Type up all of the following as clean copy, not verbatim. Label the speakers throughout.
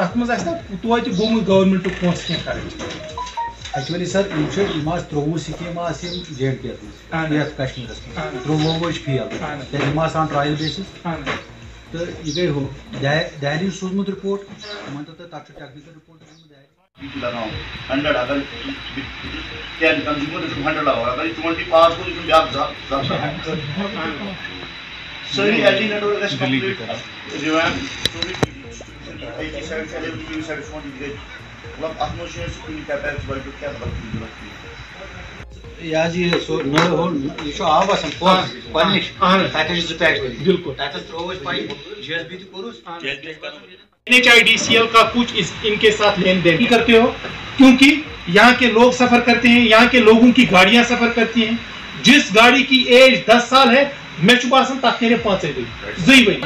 Speaker 1: تَتھ منٛز آسہِ نا توتہِ گوٚمُت گورمٮ۪نٛٹُک پونٛسہٕ کینٛہہ خرٕچ
Speaker 2: ایکچولی سر یہ 23 سکیم JNK یتھ کشمیرس مز 23 فیل تم آسان ٹرائل بیسس تو یہ گئی ہو دہلی سوزمت رپورٹ مانتا تک ٹیکنیکل رپورٹ
Speaker 3: لگاؤ 100 اگر 10 کنزیومر 100 لگاؤ اگر 20 پاس کو تم بیاکھ ساری ایل ڈی نیٹورک اس کمپلیٹ ریوامپ 80 سائڈ سے 80 سائڈ فون دی مطلب اتموسفیئر سکیورٹی کیپیسٹی بڑھ کیا
Speaker 2: یہ یہ آب آسان پنش تک پیچ بالکل تک تروس پائپ GSB تھی کورس
Speaker 1: NHIDCL کا کچھ ان کے ساتھ لین دین کرتے ہو کیونکہ یہاں کے لوگ سفر کرتے ہیں یہاں کے لوگوں کی گاڑیاں سفر کرتی ہیں جس گاڑی کی ایج 10 سال ہے میں باسان تک کرے 5 ؤری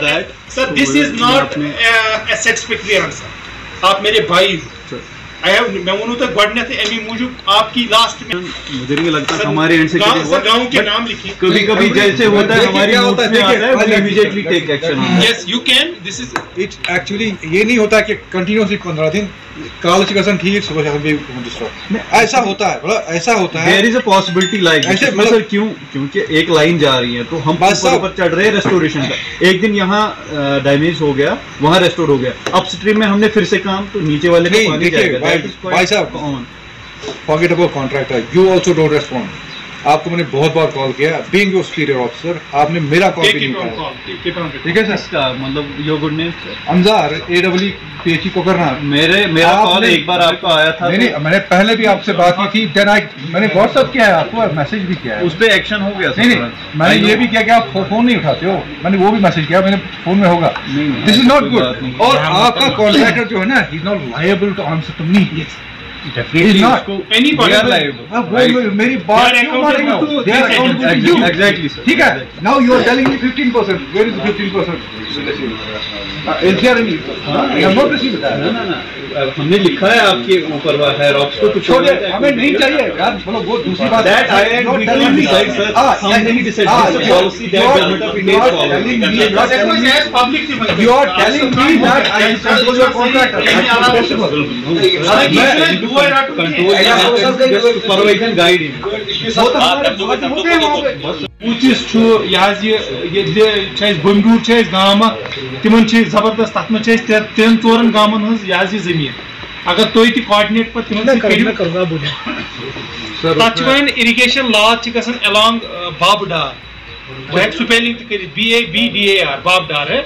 Speaker 1: sir this is not a satisfactory answer آپ میرے بھائی میں ونو تو گڈنیتھ امی موجود آپ کی لاسٹ میں
Speaker 4: مجھے نہیں لگتا ہمارے اینڈ سے
Speaker 1: گاؤں کے نام لکھیں
Speaker 4: کبھی کبھی جیسے ہوتا ہے ہماری نوٹس میں آتا ہے we immediately take action
Speaker 1: yes you can this is
Speaker 5: it actually یہ نہیں ہوتا کہ کنٹینیوسلی 15 دن کال چکن ٹھیک صبح شام بھی ایسا ہوتا ہے بڑا ایسا ہوتا ہے
Speaker 4: there is a possibility like ایسے سر کیوں کیونکہ ایک لائن جا رہی ہے تو ہم اوپر چڑھ رہے ہیں ریسٹوریشن کا ایک دن یہاں ڈیمیج ہو گیا وہاں ریسٹور ہو گیا اپ اسٹریم میں ہم نے پھر سے کام تو نیچے والے میں پانی جائے گا
Speaker 5: بھائی صاحب forget about contractor you also don't respond آپ کو میں نے بہت بار کال کیا بینگ یور سپیریئر آفیسر آپ نے میرا کال بھی نہیں اٹھایا ٹھیک ہے سر
Speaker 4: اس کا مطلب یور گڈ نیم
Speaker 5: انظار AWE PHE کو کرنا
Speaker 4: میرا کال ایک بار آپ کا آیا تھا
Speaker 5: نہیں میں نے پہلے بھی آپ سے بات کی تھی دین میں نے واٹس ایپ کیا ہے آپ کو میسج بھی کیا ہے
Speaker 4: اس پہ ایکشن ہو گیا
Speaker 5: نہیں میں نے یہ بھی کیا کہ آپ فون نہیں اٹھاتے ہو میں نے وہ بھی میسج کیا میں نے فون میں ہوگا دس از ناٹ گڈ اور آپ کا کانٹریکٹر جو ہے نا ہی is not liable to answer to me
Speaker 1: Definitely not. Anybody
Speaker 4: are liable.
Speaker 5: میری بات کیوں مان رہے ہو they are accountable to you
Speaker 4: exactly sir
Speaker 5: ٹھیک ہے now you are telling me 15% where is the 15% is there any I am not receiving that
Speaker 4: ہم نے لکھا ہے آپ کے اوپر ہے راکس کو کچھ
Speaker 5: چھوڑے ہمیں نہیں چاہیے یار بولو وہ دوسری بات
Speaker 4: that I am not decide sir ہم نہیں decide this is a policy that government of India is following
Speaker 5: you are telling me that I can control your contractor
Speaker 4: supervise and guide him
Speaker 1: پوچھس یہ بمڈور گام تمن زبردست تک من 3-4 گامن his یہ زمین اگر تھی تہ کاڈنیٹ پہ تمن تک اریگیشن لاد گھن الانگ باب ڈار بہ ہیک سپیلنگ تہ کر BABDAR باب ڈار ہے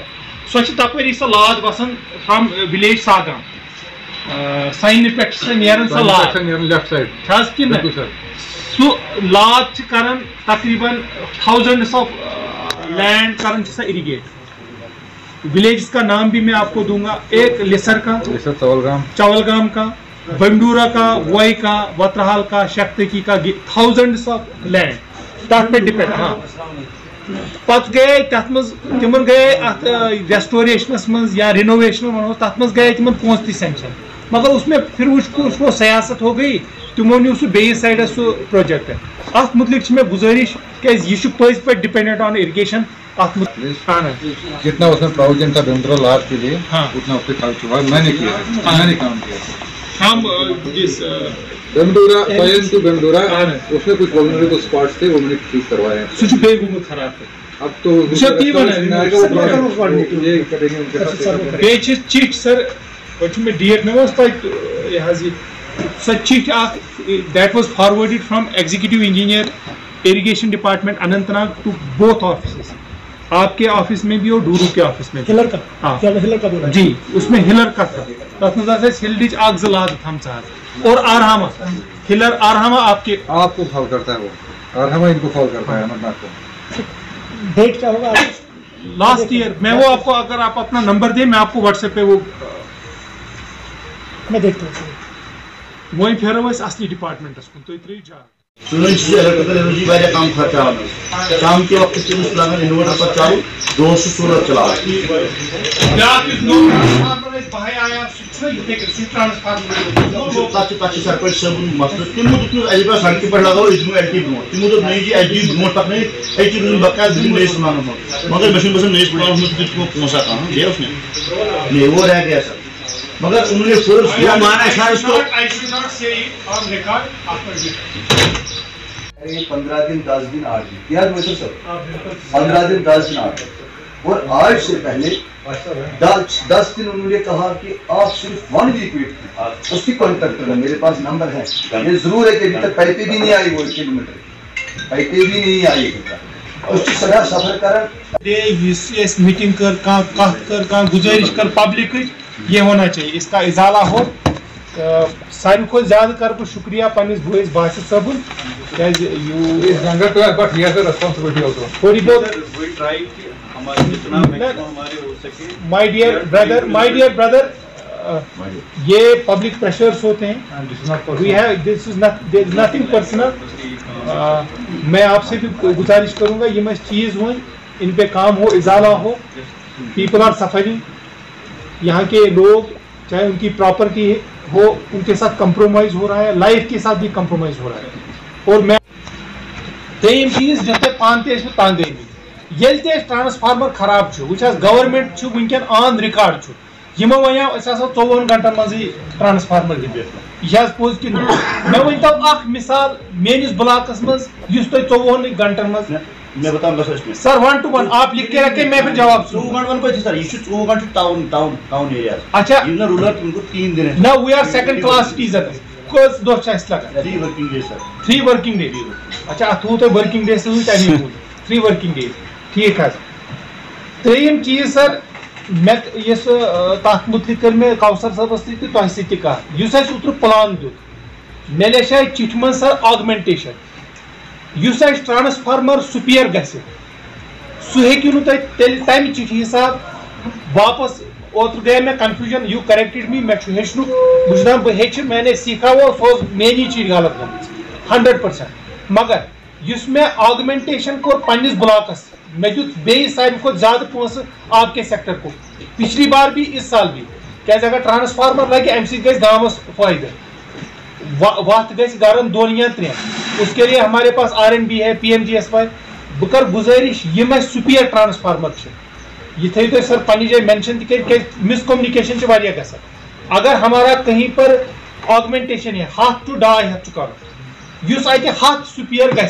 Speaker 1: سو تپری سا لاد وسان فرام ولیج ساگام سائن پہ نیران سا لاد
Speaker 5: لیفٹ سائڈ
Speaker 1: کن سو لاد کران تقریباً تھاؤزنڈس آف لینڈ کران سا اریگیٹ ولیجز کا نام بھی میں آپ کو دوں گا ایک لسر کا چولگام کا بنڈورا کا وائی کا وترحال کا شکتکی کا تھاؤزنڈس آف لینڈ تک پہ ڈپینڈ ہاں پتہ گئے تر مز تمن گئے ات ریسٹوریشنس مز یا رینوویشن ونو تر مز گئے تمن پونسہ تہ سینکشن مگر اس میں پھر اس کو سیاست ہو گئی تمو نیو سہ بیس سائڈ سہ پروجیکٹ ات متعلق میں گزارش کہ یہ پز پہ ڈپینڈنٹ آن اریگیشن
Speaker 5: جتنا اس میں پراوڈن تھا بندرا لاد کے لیے اتنا اس پہ خرچ ہوا میں نے کیا میں نے کام کیا
Speaker 1: ہم
Speaker 5: بندورا بندورا اس میں کچھ وولنریبل اسپاٹس تھے وہ میں نے ٹھیک کروائے
Speaker 1: سہ بے گومت خراب
Speaker 5: اب تو
Speaker 1: چٹھ سر میں ڈیٹ میں یہ سو چٹھ that was forwarded from executive engineer irrigation department Anantnag to both offices آپ کے آفس میں بھی اور ڈورو کے آفس میں
Speaker 6: ہلر کا
Speaker 1: جی اس میں ہلر کا تھا تک مز ہلڈچ اک زٕ لاد تھمژ اور آرہامہ ہلر آرہامہ آپ
Speaker 5: کو فال کرتا ہے وہ آرہامہ ان کو فال کرتا ہے اننت ناگ کو
Speaker 6: ڈیٹ کیا ہوگا
Speaker 1: لاسٹ ایئر میں وہ آپ کو اگر آپ اپنا نمبر دیں میں آپ کو واٹس ایپ پہ وہ
Speaker 6: میں دیکھتا ہوں
Speaker 1: وہیں پھیرو اس اصلی ڈپارٹمنٹس کن تھی ترٛٲیِو جاے
Speaker 3: الیکٹرکل انرجی واریاہ کم خرچان شام کے وقت تمس لگان انورٹر پہ چلو دہ سولر چلاوان تک سرپنچ صٲبُن مسلہٕ تمو دوٚپ اَسہِ دِژ سڑکہِ پٮ۪ٹھ لگاوو أسۍ دِمو LT برونٛٹھ تمو دوٚپ نہیں جی LT برونٛٹھ پکنٲیِتھ LT روزن بقایا دِمو نٔیِس پلانس منٛز مگر مےٚ چھُنہٕ باسان نٔیِس پلانس منٛز تیُتھ کونٛسا کانٛہہ بیٚیہِ اوس نہٕ وہ رہ گیا سر मगर उन्होंने फोर्स वो माना है सर उसको।
Speaker 1: I should not say it on record after this.
Speaker 7: 15 दिन 10 दिन 8 दिन याद मुझे सर 15 दिन 10 दिन 8 दिन और आज से पहले 10 दिन उन्होंने कहा कि आप सिर्फ 1 वीक वेट कीजिए, उसकी कॉन्टेक्ट करना, मेरे पास नंबर है। ये जरूर है कि अभी तक पाइपें भी नहीं आई, वो किलोमीटर पाइपें भी नहीं आई, उसकी सदा सफर कर
Speaker 1: मीटिंग कर गुजारिश कर पब्लिक ये होना चाहिए, इसका इजाला हो। सारे को ज्यादा कर बह शुक्रिया पन्निस भोइस बासित सबन थोड़ी बहुत माय डियर ब्रदर ये पब्लिक प्रेशर्स होते हैं, we have this is nothing personal. मैं आपसे भी गुजारिश करूंगा ये मैं चीज हुई इन पे काम हो, इजाला हो। पीपल आर सफरिंग, यहाँ के लोग चाहे उनकी प्रॉपर्टी हो उनके साथ कंप्रोमाइज हो रहा है, लाइफ के साथ भी कंप्रोमाइज हो रहा है। और मैं त्रेम चीज जो पान तंग ये ट्रांसफार्मर खराब वो गवर्नमेंट वनकन ऑन रिकॉर्ड यमो वो 24 घंटन मज ट्रांसफार्मर यह पोज कि मैं वन तो मिसाल मेनिस ब्लॉकस मज 24 घंटन मज
Speaker 3: मैं बताऊंगा सर
Speaker 1: सर 1 to 1 आप लिख के रखें, मैं फिर जवाब
Speaker 3: 24 घंटे को सर, ये 24 घंटे टाउन एरिया।
Speaker 1: अच्छा
Speaker 3: इन रूरल उनको 3 दिन है।
Speaker 1: Now we are second class citizen कोस दो छ लगा
Speaker 3: 3 working day sir,
Speaker 1: 3 working day. अच्छा अथू तो वर्किंग डे से 3 वर्किंग डे ठीक है। त्रेम चीज सर मैं यस तथ मुतलिक कर मैं कौसर साहबस तह सह कह उतर प्लान दुत मे लेशा चिठ मन सर ऑगमेंटेशन युस ट्रांसफार्मर सुपेयर गस सह हेकु तम चिठ हिसाब वापस ओत्र गए मैं कंफ्यूजन, यू करेक्टेड मी, मैं हेचनु बुझना बह मैंने सीखा वो सो मेरी चीज गलत गई 100%। मगर युस मैं ऑगमेंटेशन कोर पन्निस ब्लॉकस मैं दुत बे सारे को ज्यादा पोस आपके सेक्टर को, पिछली बार भी इस साल भी, क्या अगर ट्रांसफार्मर लगे अम सह गाँवस फायदे वत गरन 2 या 3, उसके लिए हमारे पास RNB है, PMGSY। बह कर गुजारिश यह सुपेयर ट्रांसफार्मर ये थो तो सर पन्नी जाए मेंशन मिसकम्युनिकेशन ग। अगर हमारा कहीं पर ऑगमेंटेशन है 1/2 to 2.5 कर अत 100 सुपेयर ग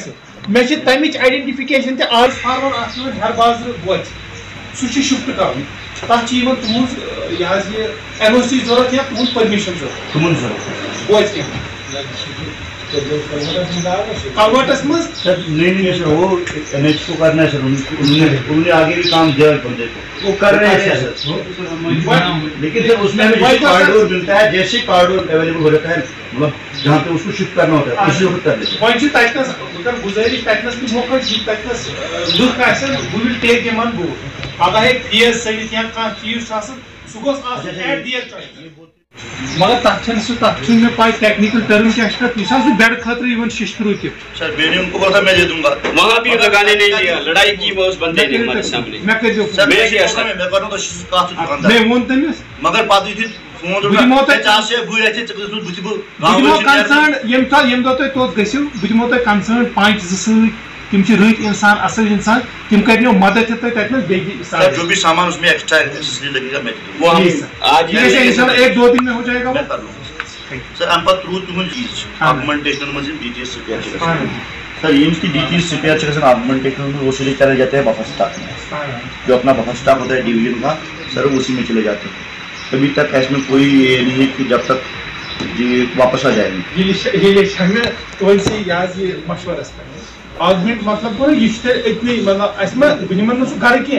Speaker 1: मे तमिच आइडेंटिफिकेशन ट्रांसफार्मर हर बाजार वो सह शिफ्ट कर तथ तुज NOC जरूरत या तुम परमिशन जरूरत कन्वर्टस मज
Speaker 3: सर नहीं सर वो NH को करना है सर, उन्होंने आगे भी काम दिया बंदे को, वो कर रहे हैं सर। लेकिन सर उसमें हमें कॉरिडोर मिलता है, जैसे कॉरिडोर अवेलेबल हो जाता है मतलब जहाँ पे उसको शिफ्ट करना होता है उसी वक्त कर लेते हैं।
Speaker 1: गुजारिश तकनस भी मौका तकनस look we will take a मन गो अगर एक तेज सड़ित या कह चीज सह गोस एट दियर चॉइस। मगर तथ में पाई टेक्निकल टर्म क्या बेड खतर शिश्तरू
Speaker 3: सर मैंने उनको बोला था मैं दे दूंगा,
Speaker 8: वहाँ भी लगाने नहीं दिया, लड़ाई की वो उस बंदे ने हमारे सामने।
Speaker 1: मैं कर मैं वो तमिस
Speaker 3: मगर पाती थी
Speaker 1: कंसर्न तोत गो बो कंसर्न 5 तम रत इंसान असल इंसान तम कर मदद
Speaker 3: जो भी सामान उसमें एक्स्ट्रा लगेगा मैं
Speaker 8: वो आज
Speaker 1: 1-2 दिन में हो जाएगा
Speaker 3: मैं कर लूँगा सर। अम पे रू तुम चीज ऑगमेंटेशन मज DTS रिपेयर सर ये DTS रिपेयर ऑगमेंटेशन में वो सीधे चले जाते हैं बफर स्टॉक में, जो अपना बफर स्टॉक होता है डिवीजन का सर उसी में चले जाते हैं। अभी तक इसमें कोई ये नहीं है कि जब तक जी वापस आ जाएंगे
Speaker 1: ऑगमेंट मतलब इतनी मतलब घर के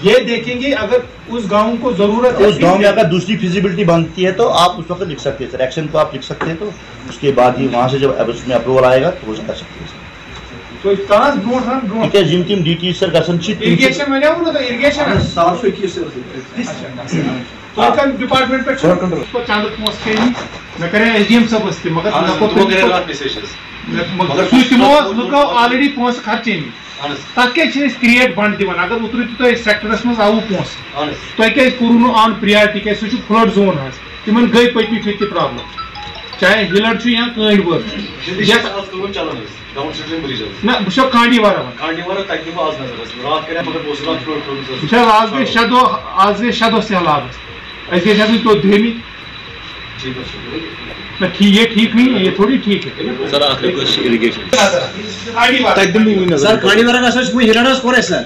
Speaker 1: ये देखेंगे अगर उस गांव को जरूरत है,
Speaker 3: उस गांव में अगर दूसरी फिजिबिलिटी बनती है तो आप उस वक्त लिख सकते हैं सर, एक्शन को आप लिख सकते हैं, तो उसके बाद ही वहां से जब उसमें अप्रूवल आएगा तो वो कर सकते हैं
Speaker 1: तो कहां ड्रोन
Speaker 3: जिम टीम DT सर गसन
Speaker 1: इरिगेशन में वो तो इरिगेशन
Speaker 3: 721
Speaker 1: तो का डिपार्टमेंट पे को चांद पोस्ट के मैं करें SDM सब बस्ती मगर मगर लुको ऑलरेडी पोस्ट खर्चे तक क्रिएट बंड दिवान अगर उतरू तो सेक्टरस मज आव पोस तुम कूर ऑन प्रियरिटी क्या सह फ्लड जोन तिम गई पत्मी फिर तह प्रॉब्लम चाहे हिलड या कंड वर्क ना बह कांडीवारा आज गई 6 दो सैलाब ऐसे जैसे तो धीमी ये ठीक नहीं है, ये थोड़ी ठीक है
Speaker 8: सर आखिर कुछ इरिगेशन
Speaker 2: सर खाड़ी वाला का सोच मुझे हिलाना स्कोर है सर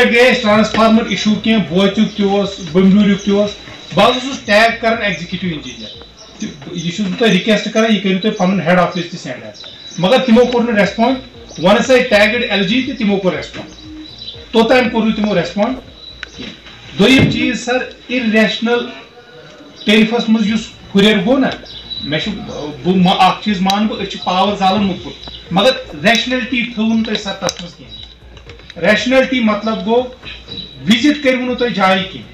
Speaker 1: गए ट्रांसफार्मर इशू के बोचुक बम्बूरुक बस टैग कर एग्जीक्यूटिव इंजीनियर यह रिक्वेस्ट कर यह करू तुम पन हेड ऑफिस सेंड मगर तमो कोर रेस्पॉन्ड वन सा टैगड LG तमो कोर रेस्पॉन्ड तोतान कोर तमो रेस्पॉन्ड दोयम चीज सर इरेशनल टेरिफस मज हुर गो ना मे चीज मान बह पावर जालन मुकुर मगर रेशनलिटी थवन तुम सर तथ मज रेशनलिटी मतलब गो विजिट कर तुम जाय की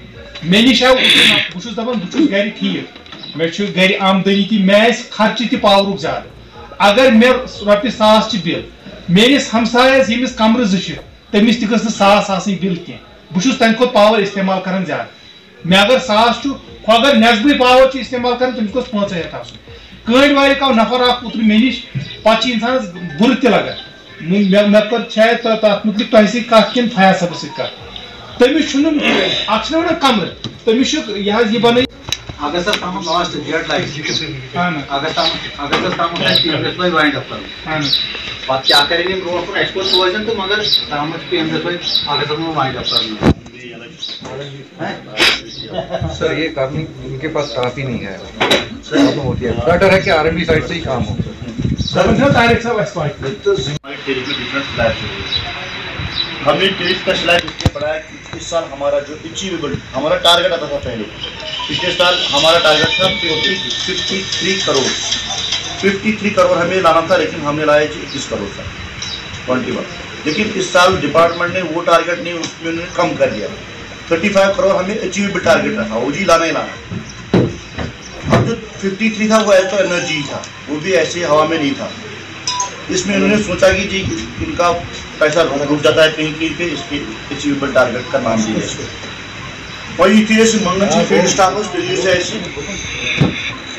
Speaker 1: मे नश आव बहुत दपान बहुत गर ठीक मे गर आमदनी ती मे खर्च ति पावर ज्यादा अगर मे रॉपि 1000 बिल मेस हमसायस यमिस कमर तमिस तह गस बिल कह बहुत तम खो पावर इस्तेमाल कर ज्यादा मे अगर 1000 अगर नस्बी पावर इस्तेमाल कर तमिस गो 500 कंड वाले का नफर उतर मे नश पे इंसान बुर तगन मे कर तथ मुतलिक तुम सत कन फयाज सब तमिस वन कमर तमिस यह बन
Speaker 2: अगस्त तम लास्ट डेट लाइन अगस्त तम वाइंड अप कर पत क्या करेंगे ब्रो पर एक्सपोर्ट सोचन तो मगर तम पेमेंट अगस्त में वाइंड अप करना
Speaker 5: सर ये करने इनके पास स्टाफ ही नहीं है प्रॉब्लम होती है बेटर है कि आरएमबी साइड से ही काम हो
Speaker 3: हमने टेरिफ का स्लैब इसलिए बढ़ाया कि इस साल हमारा जो अचीवेबल हमारा टारगेट आता था पहले पिछले साल हमारा टारगेट था 53 करोड़ हमें लाना था लेकिन हमने लाया 21 करोड़ था 21 लेकिन इस साल डिपार्टमेंट ने वो टारगेट नहीं उसमें उन्होंने कम कर दिया 35 करोड़ हमें अचीवेबल टारगेट था वो जी लाना ही लाना अब जो 53 था वो तो एनर्जी था वो भी ऐसे हवा में नहीं था इसमें उन्होंने सोचा कि जी इनका पैसा रुक जाता है कहीं कहीं पे इसके अचीवेबल टारगेट का नाम दिया इसको और ये थी ऐसे मंगल जी फील्ड स्टाफ दिल्ली से ऐसी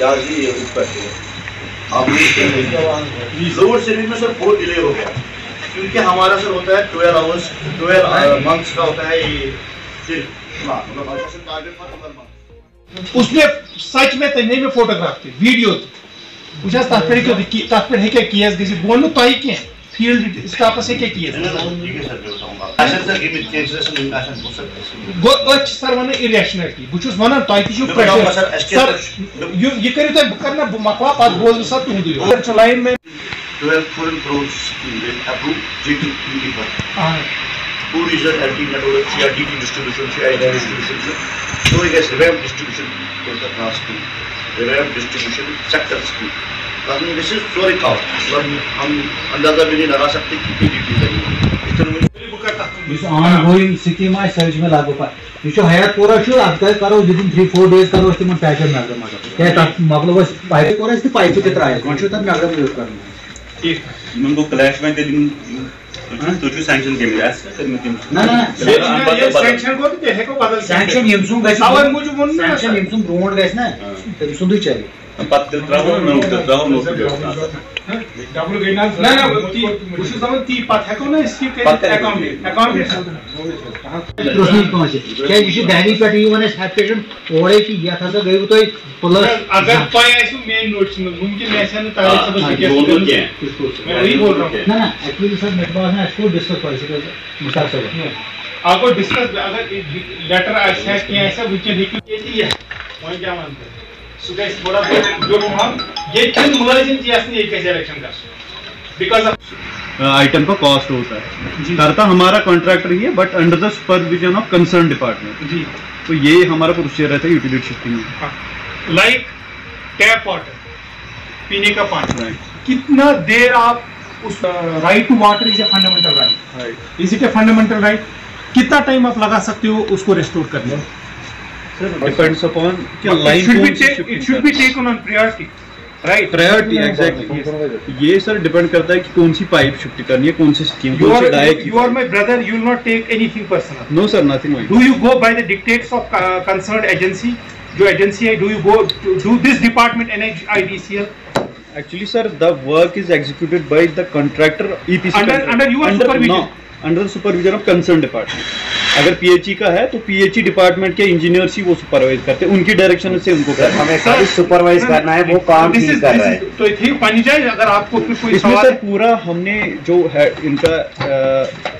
Speaker 3: यार जी ये ऊपर आप लोअर सर्विस में सर बहुत डिले हो गया क्योंकि हमारा सर होता है 12 आवर्स 12 मंथ्स का होता है ये टारगेट
Speaker 1: उसमें सच में तने में फोटोग्राफ थी वीडियो थी उस तथ पे केस गि बोन तुम कह फील्ड स्टाफस क्या केस सर वन इरेशनलिटी बहुत वन तुम सर यह करो तुम बह कर मकला पे बोल सर तुंद लाइन में
Speaker 3: 12 crores approved GT who is the LT network DT distribution distribution so it has revamped distribution across the revamped distribution sectors की this is sorry cost हम अंदाजा भी नहीं लगा सकते कितनी DT लगेगी
Speaker 2: ongoing स्कीम आ सर्च में लागू पर ये हयात पूरा करो विदिन 3-4 days करो पैचर नजर क्या मतलब पाइप कोर पाइप ते त्राय वन तक नगर यूज करना
Speaker 8: इनको क्लैश में तो जो सैंक्शन के लिए
Speaker 2: ना सैंक्शन को तो है को बदल सैंक्शन यमसुम गैस और मुझे मन सैंक्शन यमसुम रोड गैस ना तमसुम ही चाहिए
Speaker 8: पत्ते त्राहो न त्राहो नो
Speaker 1: डबल गेना ना उस समय ती पत है को ना इसकी अकाउंट
Speaker 2: प्रश्न पहुंचे क्या ये दिल्ली पे वन हैप्टेशन ओड़े की या था गई तो प्लस
Speaker 1: अगर पाए ऐसे मेन नोट्स में मुमकिन ऐसा ना तारीख सब मैं वही बोल रहा हूं
Speaker 2: ना एक्चुअली सर मेरे पास ना इसको डिस्कस कर सके मुश्ताक साहब
Speaker 1: आपको डिस्कस अगर लेटर ऐसा किया ऐसा वीके लिखी है वही क्या मानते हैं सुबह थोड़ा जो हम ये किन मुलाजिम जी असली एक कैसे इलेक्शन कर बिकॉज़ ऑफ
Speaker 4: आइटम का कॉस्ट होता है करता हमारा कॉन्ट्रैक्टर ही है but under the supervision of concern department ji तो ये हमारा प्रोसीजर रहता है यूटिलिटी शिफ्टिंग में
Speaker 1: लाइक टैप वाटर पीने का पानी कितना देर आप उस right to water is a fundamental right is it a fundamental right कितना टाइम आप लगा सकते हो उसको रेस्टोर करने में
Speaker 4: डिपेंड्स अपॉन कि line
Speaker 1: it should be taken on priority right
Speaker 4: priority exactly ये सर डिपेंड करता है कि कौन सी पाइप शिफ्ट करनी है कौन सी scheme
Speaker 1: you are my brother you will not take anything personal
Speaker 4: no sir nothing
Speaker 1: do you go by the dictates of concerned agency जो एजेंसी है do you go to this department NHIDCL
Speaker 4: actually sir the work is executed by the contractor EPC
Speaker 1: under your supervision
Speaker 4: under supervision of concern department. अगर PHE का है तो PHE department के engineers ही वो supervise करते हैं, उनकी डायरेक्शन से उनको करना है।
Speaker 9: हमें खाली सुपरवाइज करना है, वो काम ठीक कर रहा है।
Speaker 1: तो ठीक पानी जाए। अगर आपको कोई
Speaker 4: इसमें
Speaker 1: सवाल
Speaker 4: सर पूरा हमने जो है इनका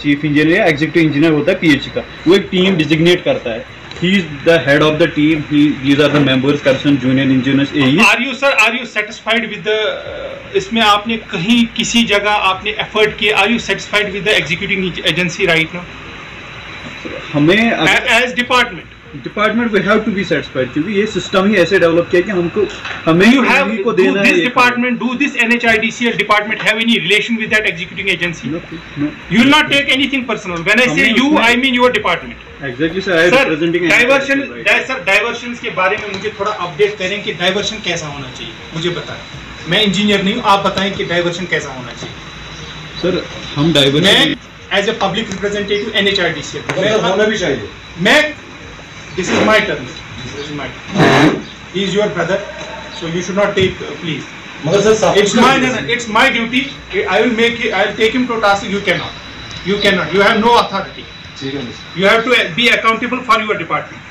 Speaker 4: चीफ इंजीनियर या एग्जीक्यूटिव इंजीनियर होता है पीएचई का, वो एक टीम डिजिग्नेट करता है। He is the head of the team. These are the members, concerned junior engineers, AEs.
Speaker 1: Are you satisfied with the इसमें आपने कहीं किसी जगह आपने एफर्ट किया? Are you satisfied with the executing agency right now?
Speaker 4: हमें
Speaker 1: as department
Speaker 4: we have to be satisfied, क्योंकि ये सिस्टम ही ऐसे डेवलप किया कि हमें
Speaker 1: you have
Speaker 4: को देना है।
Speaker 1: this department, do this NHIDCL department have any relation with that executing agency?
Speaker 4: No.
Speaker 1: You will not take anything personal. When I say you, I mean your department.
Speaker 4: Exactly sir, I am representing
Speaker 1: diversion sir diversion के बारे में मुझे थोड़ा update करें कि diversion कैसा होना चाहिए, मुझे बताएं। मैं इंजीनियर नहीं हूँ, आप बताएं कि डाइवर्शन कैसा होना चाहिए।
Speaker 4: सर हम डाइवर्शन
Speaker 1: मैं as a public representative NHIDCL
Speaker 7: होना भी चाहिए।
Speaker 1: मैं this is my turn, he is your brother, so you should not take please.
Speaker 7: मगर sir
Speaker 1: it's my duty. I will take him to task. You cannot. You have no authority. You have to be accountable for your department.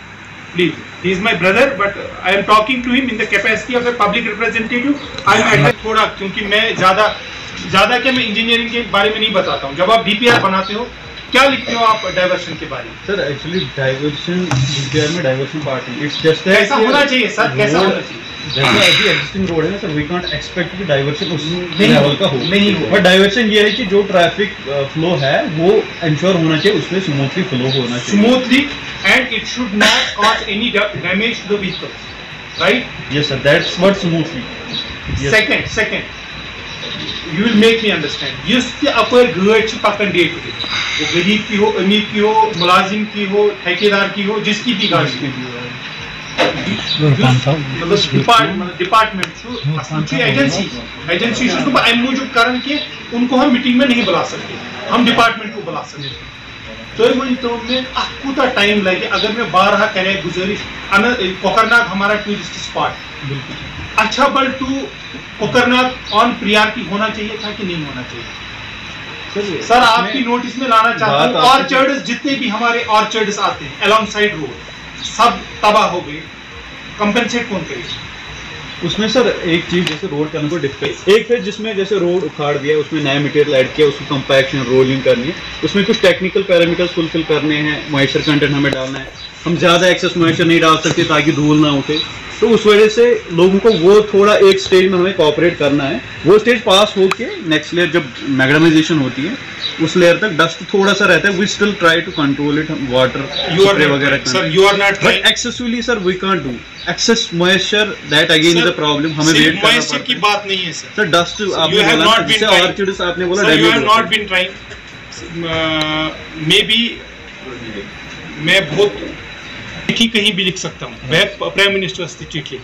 Speaker 1: Please. He is my brother, but I am talking to him in the capacity of a public representative. I am थोड़ा, क्योंकि मैं ज़्यादा क्या मैं engineering के बारे में नहीं बताता हूँ। जब आप DPR बनाते हो क्या लिखते हो आप डाइवर्शन के बारे में?
Speaker 4: सर एक्चुअली डाइवर्शन DPR में डाइवर्शन पार्ट है, इट्स जस्ट
Speaker 1: कैसा होना चाहिए सर, कैसा होना चाहिए?
Speaker 4: जैसे अभी एग्जिस्टिंग रोड है ना सर, वी कांट एक्सपेक्ट कि डाइवर्शन उस लेवल का हो,
Speaker 1: नहीं हो।
Speaker 4: बट डाइवर्शन ये है कि जो ट्रैफिक फ्लो है वो इंश्योर होना चाहिए, उसमें स्मूथली फ्लो होना चाहिए,
Speaker 1: smoothly, and it should not cause any damage to the vehicle, right?
Speaker 4: Yes sir, that's what smoothly.
Speaker 1: Second you will make me understand, yes कि अपर गाड़ी पकन डे टू डे, वो गरीब की हो, अमीर की हो, मुलाजिम की हो, ठेकेदार की हो, जिसकी भी गाड़ी डिपार्टमेंट एजेंसी अमि मूजूब कर उनको हम मीटिंग में नहीं बुला सकते, हम डिपार्टमेंट को बुला सकते। तो वन तो में कूता टाइम लगे? अगर मैं 12 करें गुजारिश, कोकरनाग हमारा टूरिस्ट स्पॉट, अच्छा बल टू कोकरनाग ऑन प्रियॉरिटी होना चाहिए था कि नहीं होना चाहिए? सर आपकी नोटिस में लाना चाहता हूँ, ऑर्चर्ड्स जितने भी हमारे ऑर्चर्ड्स आते हैं अलॉन्ग साइड रोड सब तबाह हो गए, कंपेंसेट कौन करेगा?
Speaker 4: उसमें सर एक चीज जैसे रोड करने को डिफिकल्ट, एक फिर जिसमें जैसे रोड उखाड़ दिया, उसमें नया मटेरियल ऐड किया, उसकी कंपैक्शन रोलिंग करनी है, उसमें कुछ टेक्निकल पैरामीटर्स फुलफिल करने हैं, मॉइस्चर कंटेंट हमें डालना है, हम ज़्यादा एक्सेस मॉइस्चर नहीं डाल सकते ताकि धूल ना उठे, तो उस वजह से लोगों को वो थोड़ा एक स्टेज में हमें कोऑपरेट करना है। वो स्टेज पास होके नेक्स्ट लेयर जब मैग्नेटाइजेशन होती है उस लेयर तक डस्ट थोड़ा सा रहता है, we still try to control it, water spray वगैरह
Speaker 1: sir, you are not
Speaker 4: but excessively sir we can't do excess moisture, that again is a problem, हमें वेट करना पड़ता है।
Speaker 1: की बात नहीं है सर,
Speaker 4: सर डस्ट आपने बोला जैसे ऑर्चिड्स आपने बोला,
Speaker 1: you have not been trying, may be मैं बहुत चिट्ठी कहीं भी लिख सकता हूँ, मैं प्राइम मिनिस्टर से चिट्ठी लिखी,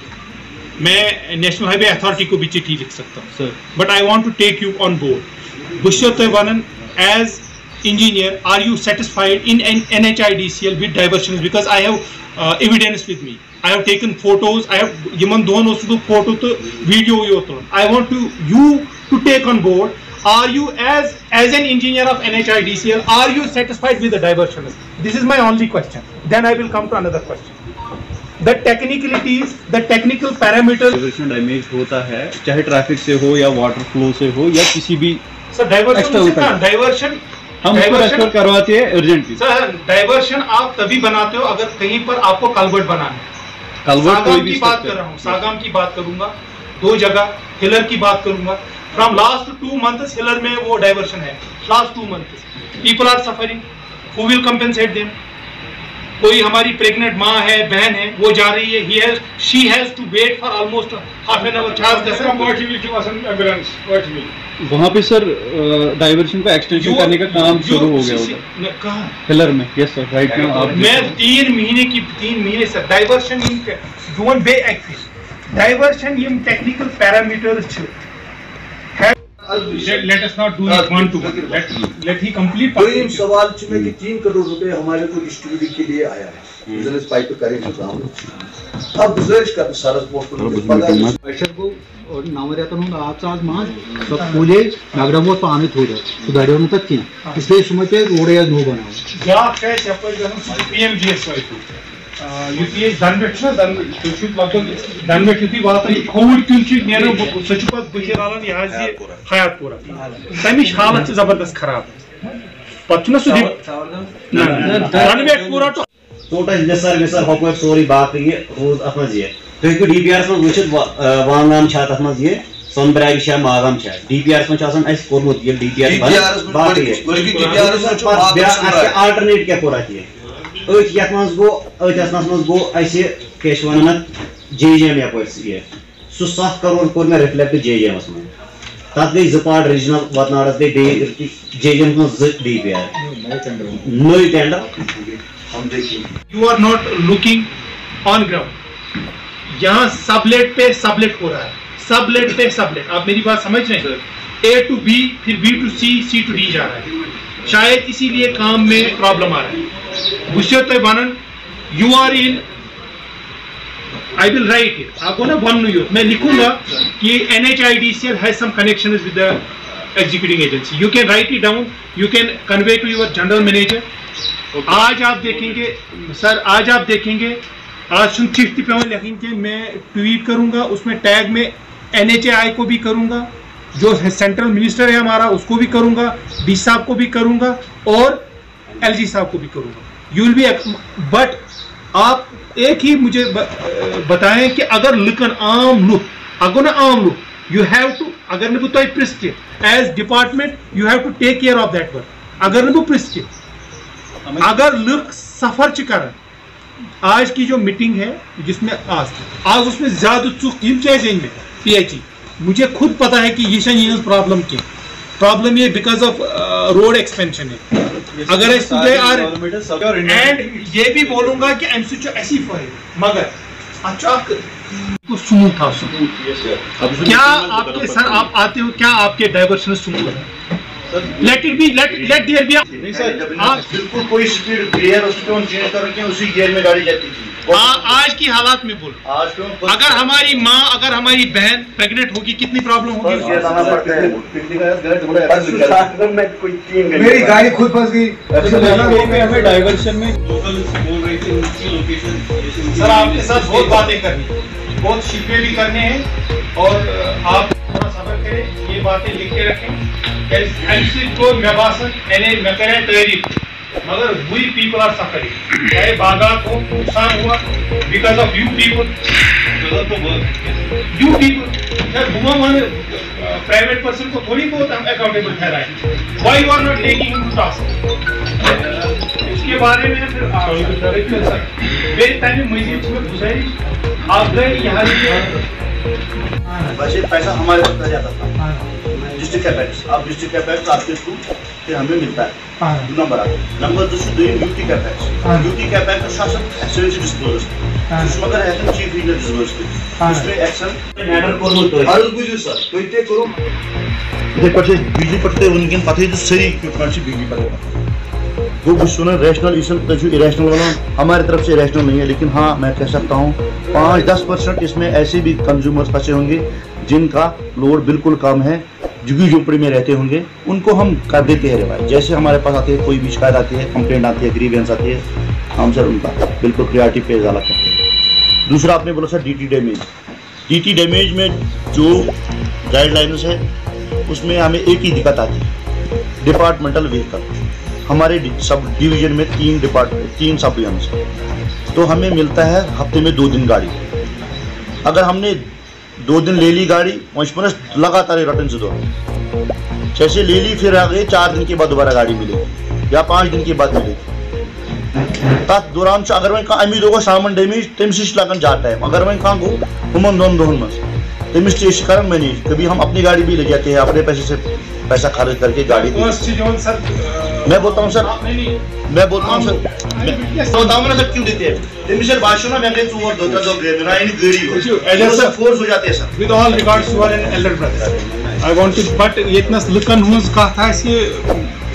Speaker 1: मैं नेशनल हाईवे अथॉरिटी को भी चिट्ठी लिख सकता हूँ, but I want to take you on board. बुश्यत वनन as engineer, are you satisfied in NHIDCL with diversions? Because I have evidence with me, I have taken photos, I have यमन दोन फोटो तो वीडियो यो तो I want to you to take on board, are you as an engineer of NHIDCL, are you satisfied with the diversions? This is my only question, then I will come to another question. The technicalities, the technical parameters,
Speaker 4: diversion damage होता है चाहे traffic से हो या water flow से हो या किसी भी
Speaker 1: सर डाइवर्शन
Speaker 4: हम रेस्टोर करवाते हैं urgently।
Speaker 1: सर डाइवर्शन आप तभी बनाते हो अगर कहीं पर आपको कल्वर्ट बनाना है,
Speaker 4: कल्वर्ट कोई भी
Speaker 1: की बात कर रहा हूँ, सागाम की बात करूंगा, 2 जगह हिलर की बात करूंगा, फ्रॉम लास्ट 2 months हिलर में वो डाइवर्शन है, last 2 months people are suffering, who will compensate them? कोई हमारी प्रेग्नेंट माँ है, बहन है, वो जा रही है, she has to wait for almost half an hour,
Speaker 4: वहाँ पे सर डाइवर्शन को एक्सटेंशन करने का काम शुरू हो गया होगा
Speaker 1: कहाँ?
Speaker 4: हिलर में। यस सर, राइट नाउ आप
Speaker 1: मैं 3 महीने sir diversion don't be axis diversion यम टेक्निकल पैरामीटर्स छ। Let us not do it one to one. Let he complete.
Speaker 7: कोई सवाल में कि 3 करोड़ रुपए हमारे को डिस्ट्रीब्यूट के लिए आया है, पाइप करें काम अब गुजारिश कर सरस
Speaker 2: प्रेशर को और नवरेतन हूँ आप आज मां सब पूले नगर वो पानी थोड़ा सुधारे होने तक किया इसलिए सुबह पे रोड या नो बनाओ
Speaker 1: क्या क्या चप्पल जो हम पीएमजीएस वाइट यूपीएस दनवेट ना लगभग दनवेट युति वातान खोड किन नेरो सह बशीरालन यह हयातपुरा तमिश हालत जबरदस्त खराब पत्ना सह दनवेट पूरा
Speaker 9: टोटल निसर विसर हकवर सोरी बात ये रोज अत मज ये तो हेकु डीपीआर मज वचित वांगाम छ अत मज ये सोनबराग छ मागाम छ डीपीआर मज छासन अस कोरमुत ये डीपीआर बात ये अल्टरनेट क्या कोरा ये अत यत मज गो अत असनस मज गो अस केश वनन जेजेएम यपर ये सु 7 करोड़ कोर में रिफ्लेक्ट जेजेएम में तत गई जपाड रीजनल वतनाडस गई जेजेएम मज डीपीआर नई टेंडर
Speaker 7: हम देखेंगे
Speaker 1: you are not looking on ground यहाँ सबलेट पे सबलेट हो रहा है सबलेट पे सबलेट आप मेरी बात समझ रहे हैं ए टू बी फिर B to C C to D जा रहा है शायद इसीलिए काम में प्रॉब्लम आ रहा है बुशे तो बनन you are in I will write it आपको ना वन मैं लिखूंगा कि NHIDCL has some connections with the executing agency you can write it down you can convey to your general manager आज आप देखेंगे सर आज आप देखेंगे आज सुन चिट्ठी पे लिखेंगे मैं ट्वीट करूंगा उसमें टैग में NHAI को भी करूंगा जो सेंट्रल मिनिस्टर है हमारा उसको भी करूंगा डी साहब को भी करूंगा और LG साहब को भी करूंगा यू विल बी बट आप एक ही मुझे बताएं कि अगर लुकन आम लुक अगर ना आम लुक यू हैव टू अगर न तो प्रिस्क as department you have to take care of that work अगर न प्रिस्क अगर लुक सफर कर आज की जो मीटिंग है जिसमें आज उसमें ज्यादा चुक में PHE मुझे खुद पता है कि ये प्रॉब्लम की प्रॉब्लम ये बिकॉज ऑफ रोड एक्सपेंशन है अगर एंड ये भी बोलूंगा कि ऐसी मगर अच्छा स्मूथ था क्या आपके सर आप आते हो क्या आपके डाइवर्शन स्मूथ है let it be let there be
Speaker 3: बिल्कुल कोई स्पीड गियर उसको चेंज करके उसी गियर में गाड़ी जाती थी
Speaker 1: आज की हालात में बोल अगर हमारी माँ अगर हमारी बहन प्रेग्नेंट होगी कितनी प्रॉब्लम होगी
Speaker 2: मेरी गाड़ी खुद फंस गई
Speaker 4: हमें डाइवर्शन में
Speaker 1: सर आपके साथ बहुत बातें करनी बहुत शिकवे भी करने हैं और आप थोड़ा सब्र करें ये बातें लिख के रखें को मैं बासन मैं करें तारीफ मगर वी पीपल आर सफरिंग चाहे बागात को नुकसान हुआ because of you people private person को थोड़ी बहुत हम अकाउंटेबल ठहराएं why you are not taking him to task इसके बारे में फिर मेरी टाइम मजीद में गुजारिश आप गए यहाँ
Speaker 3: वैसे पैसा हमारे पास जाता था डिस्ट्रिक्ट कैपेक्स आप डिस्ट्रिक्ट कैपेक्स आपके थ्रू फिर हमें मिलता है नंबर नंबर दूसरी यूटी कैपेक्स यूटी कैपेक्स शासन एक्सचेंज डिस्पोज मगर है चीफ लीडर डिस्पोज उसमें एक्शन
Speaker 9: मैटर को
Speaker 7: हर बुझू सर तो इतने करो
Speaker 3: इधर पर बिजली पट्टे उनके पता है सही इक्विपमेंट से बिजली पट्टे वो बुशुना रैशनल इरेशनल वाला हमारी तरफ से रैशनल नहीं है लेकिन हाँ मैं कह सकता हूँ 5-10% इसमें ऐसे भी कंज्यूमर्स फंसे होंगे जिनका लोड बिल्कुल कम है झुग्गी झोपड़ी में रहते होंगे उनको हम कर देते हैं रिवाइज जैसे हमारे पास आते हैं कोई भी शिकायत आती है कंप्लेंट आती है ग्रीवेंस आती है हम सर उनका बिल्कुल प्रायोरिटी पे इजाला करते हैं। दूसरा आपने बोला सर DT डैमेज में जो गाइडलाइंस है उसमें हमें एक ही दिक्कत आती है डिपार्टमेंटल व्हीकल हमारे सब डिवीजन में 3 सब डिवीजन तो हमें मिलता है हफ्ते में 2 दिन गाड़ी अगर हमने 2 दिन ले ली गाड़ी वंश लगातार रटन से दो जैसे ले ली फिर आ गई 4 दिन के बाद दोबारा गाड़ी मिलेगी या 5 दिन के बाद मिलेगी तथ दौरान अगर वह अमीद होगा सामान डैमेज तमिस लगन ज्यादा टाइम अगर वह कह गो हुमन 2 दोहन मज तमिस कर मैनेज कभी हम अपनी गाड़ी भी ले जाते हैं अपने पैसे से पैसा खर्च करके गाड़ी मैं बोलता हूँ सर मैं बोलता हूँ सर बताऊँ ना सर क्यों देते हैं तमिस बाशो ना मैं चोर दो गाड़ी फोर्स हो जाते हैं sir
Speaker 1: with all regards to an elder brother I want to but इतना लुकन हुज कहा था इसे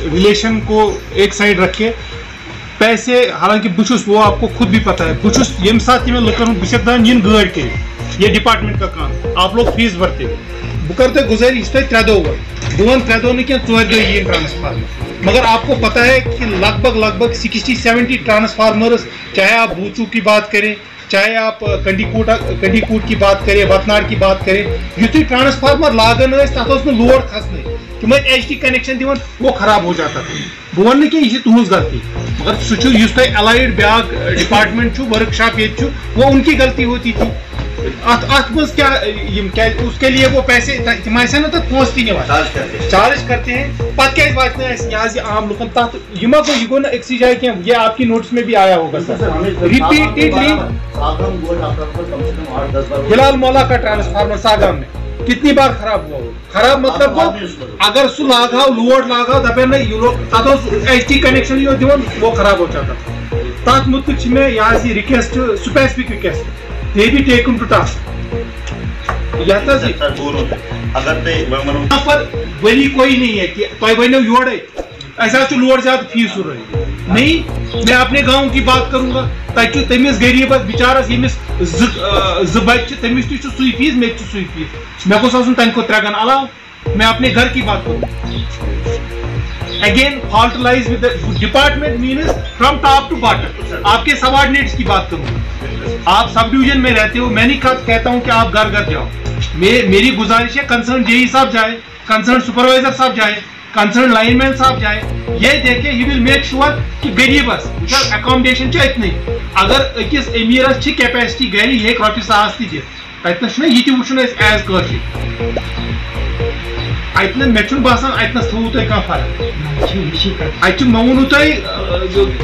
Speaker 1: रिलेशन को एक साइड रख के पैसे हालांकि बुछुस वो आपको खुद भी पता है बुछुस यम साथ में लुकन बुशकदान इन गाड़ के ये डिपार्टमेंट का काम आप लोग फीस भरते हो बह करते गुजारिश तुम 3 दो बहन 3 दो क्या 4 दो ये ट्रांसफार्मर मगर आपको पता है कि लगभग 60-70 ट्रांसफार्मर्स चाहे आप बूचू की बात करें चाहे आप कंडीकूट की बात करें वतनाड़ की बात करें युथु ट्रांसफार्मर लागन तथ लोड खसन तुम HD कनेक्शन दिवन वो खराब हो जाता था बह वन कि यह तुज गलती मगर सह अलाइड ब्या डिपार्टमेंट वर्कशॉप ये वो उनकी गलती होती थी अत क्या उसके लिए वो पैसे तम ना तक पहुँच चार्ज करते हैं पत् क्या आम लुकन तथ यह गो ना एक जाए क्या ये आपकी नोट्स में भी आया होगा सर रिपीटेडली हिलाल मौला का ट्रांसफार्मर सागाम में कितनी बार खराब हुआ वो खराब मतलब वो अगर सु लागाव लोड लागाव दपे ना तथ HD कनेक्शन यो दिवन वो खराब हो जाता तथ मुतक में यहाँ request specific request they be taken to task अगर पर वही कोई नहीं है कि तुम वन योड़ ऐसा लोड ज्यादा फीस नहीं मैं अपने गाँव की बात करूंगा तमिस गरीबस बिचारस यमिस ज बच्चे तमिस ती फीस मे सुई फीस मे गोस तम को 3 गन अलाव मैं अपने घर की बात करूँ again fault lies with department means from top to bottom आपके सबऑर्डिनेट्स की बात करूंगा आप सब डिवीजन में रहते हो मैं नहीं कहता हूं कि आप घर घर जाओ मेरी गुजारिश है कंसर्न जेई साहब जाए कंसर्न सुपरवाइजर साहब जाए कंसर्न लाइनमैन साहब जाए ये देखे ही विल मेक श्योर कि गरीबस अकोमोडेशन इतनी अगर अकिस अमीरस कैपेसिटी गर ये रॉपि सास तथन ये वुचन एज कशर अतन मे बासान अतनस थो तुम कह फर्क अत मे वो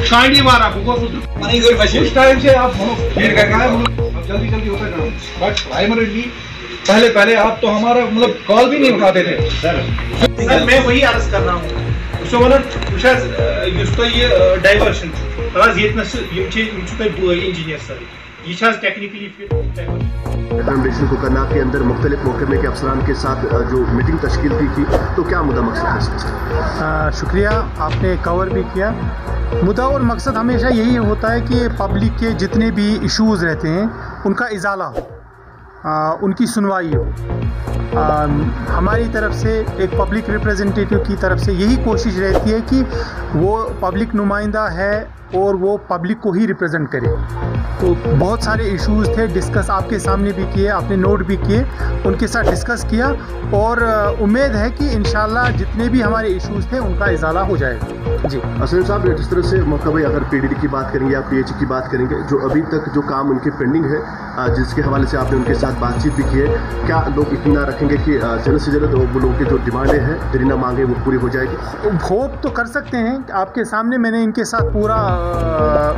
Speaker 1: कांडी वारा
Speaker 5: उस टाइम से आप लेट कर रहा है जल्दी जल्दी होता काम बट प्राइमरीली पहले आप तो हमारा मतलब कॉल भी नहीं उठाते थे
Speaker 1: सर मैं वही अर्ज कर रहा हूँ सो वन ये डाइवर्शन इंजीनियर सर ये टेक्निकली फिट
Speaker 10: एग्जामिनेशन को करना के अंदर मुख्तलिफ महकमे के अफसरान के साथ जो मीटिंग तश्कील की थी तो क्या मुद्दा मकसद है?
Speaker 6: शुक्रिया आपने कवर भी किया मुद्दा और मकसद हमेशा यही होता है कि पब्लिक के जितने भी इश्यूज़ रहते हैं उनका इजाला हो उनकी सुनवाई हो हमारी तरफ से एक पब्लिक रिप्रेजेंटेटिव की तरफ से यही कोशिश रहती है कि वो पब्लिक नुमाइंदा है और वो पब्लिक को ही रिप्रेजेंट करे तो बहुत सारे इश्यूज़ थे डिस्कस आपके सामने भी किए आपने नोट भी किए उनके साथ डिस्कस किया और उम्मीद है कि इंशाल्लाह जितने भी हमारे इश्यूज़ थे उनका इजाला हो जाएगा जी।
Speaker 10: असलम साहब जिस तरह से मौका भाई अगर PDD की बात करेंगे या PH की बात करेंगे जो अभी तक जो काम उनके पेंडिंग है जिसके हवाले से आपने उनके साथ बातचीत भी की है क्या लोग इतना रखेंगे कि जल्द से जल्द वो लोगों की जो डिमांडें हैं जितना मांगे वो पूरी हो जाएगी?
Speaker 6: होप तो कर सकते हैं आपके सामने मैंने इनके साथ पूरा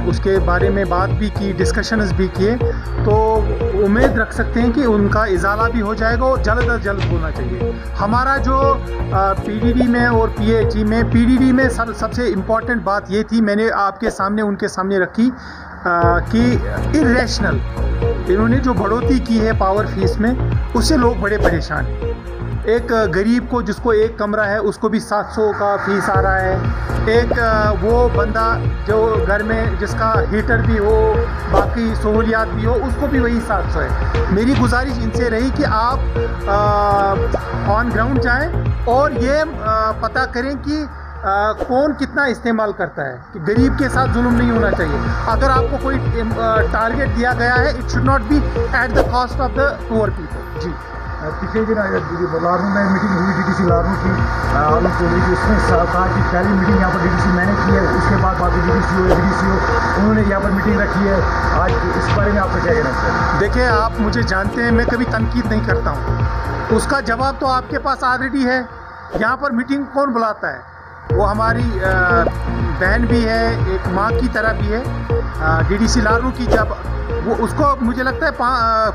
Speaker 6: उसके बारे में बात भी की डिस्कशंस भी किए तो उम्मीद रख सकते हैं कि उनका इजाला भी हो जाएगा और जल्द अज जल्द होना चाहिए। हमारा जो PDD में और PH में PDD में सबसे इम्पॉर्टेंट बात ये थी मैंने आपके सामने उनके सामने रखी कि इरेशनल इन्होंने जो बढ़ोतरी की है पावर फीस में उससे लोग बड़े परेशान हैं। एक गरीब को जिसको एक कमरा है उसको भी 700 का फीस आ रहा है एक वो बंदा जो घर में जिसका हीटर भी हो बाकी सहूलियात भी हो उसको भी वही 700 है। मेरी गुजारिश इनसे रही कि आप ऑन ग्राउंड जाएं और ये पता करें कि कौन कितना इस्तेमाल करता है कि गरीब के साथ जुल्म नहीं होना चाहिए। अगर आपको कोई टारगेट दिया गया है it should not be at the cost of the poor people. जी
Speaker 11: पिछले दिन लारनू में मीटिंग हुई DDC लारनू की आलम चौधरी की उसने कहा कि पहली मीटिंग यहाँ पर DDC मैंने की है उसके बाद बाकी DDC उन्होंने यहाँ पर मीटिंग रखी है आज इस बारे में आपको क्या कहना चाहिए?
Speaker 6: देखिए आप मुझे जानते हैं मैं कभी तनकीद नहीं करता हूँ उसका जवाब तो आपके पास ऑलरेडी है। यहाँ पर मीटिंग कौन बुलाता है वो हमारी बहन भी है एक माँ की तरह भी है DDC लारनू की जब वो उसको मुझे लगता है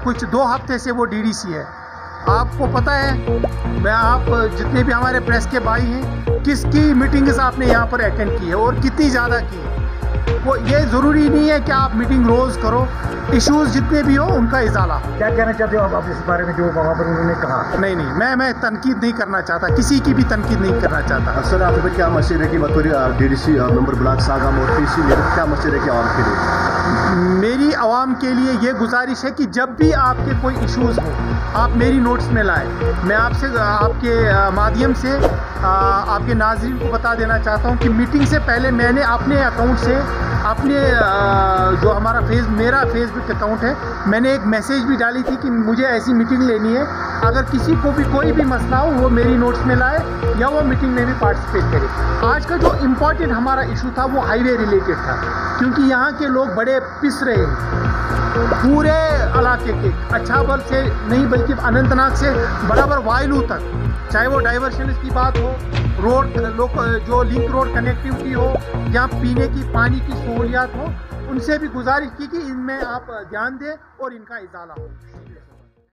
Speaker 6: कुछ 2 हफ्ते से वो DDC है। आपको पता है मैं आप जितने भी हमारे प्रेस के भाई हैं किसकी मीटिंग्स आपने यहाँ पर अटेंड की है और कितनी ज़्यादा की है ये ज़रूरी नहीं है कि आप मीटिंग रोज़ करो, इश्यूज़ जितने भी हो उनका इजाला।
Speaker 11: क्या कहना चाहते हो आप इस बारे में जो वहाँ पर उन्होंने कहा?
Speaker 6: नहीं, मैं तनकीद नहीं करना चाहता, किसी की भी तनकीद नहीं करना चाहता।
Speaker 10: सर आप क्या मशवरे की बतौर DDC नंबर ब्लॉक सागाम और PC क्या मशवरे की आवाम के लिए?
Speaker 6: मेरी आवाम के लिए ये गुजारिश है कि जब भी आपके कोई इश्यूज़ हो आप मेरी नोट्स में लाएं। मैं आपसे आपके माध्यम से आपके नाज़रीन को बता देना चाहता हूँ कि मीटिंग से पहले मैंने अपने अकाउंट से अपने जो मेरा फेसबुक अकाउंट है, मैंने एक मैसेज भी डाली थी कि मुझे ऐसी मीटिंग लेनी है, अगर किसी को भी कोई भी मसला हो वो मेरी नोट्स में लाए या वो मीटिंग में भी पार्टिसिपेट करे। आज का जो इम्पोर्टेंट हमारा इशू था वो हाईवे रिलेटेड था, क्योंकि यहाँ के लोग बड़े पिस रहे हैं पूरे इलाके के, अच्छाबल से नहीं बल्कि अनंतनाग से बराबर वायलू तक, चाहे वो डाइवर्शन की बात हो, रोड जो लिंक रोड कनेक्टिविटी हो या पीने की पानी की सहूलियात हो, उनसे भी गुजारिश की कि इनमें आप ध्यान दें और इनका इजाला हो।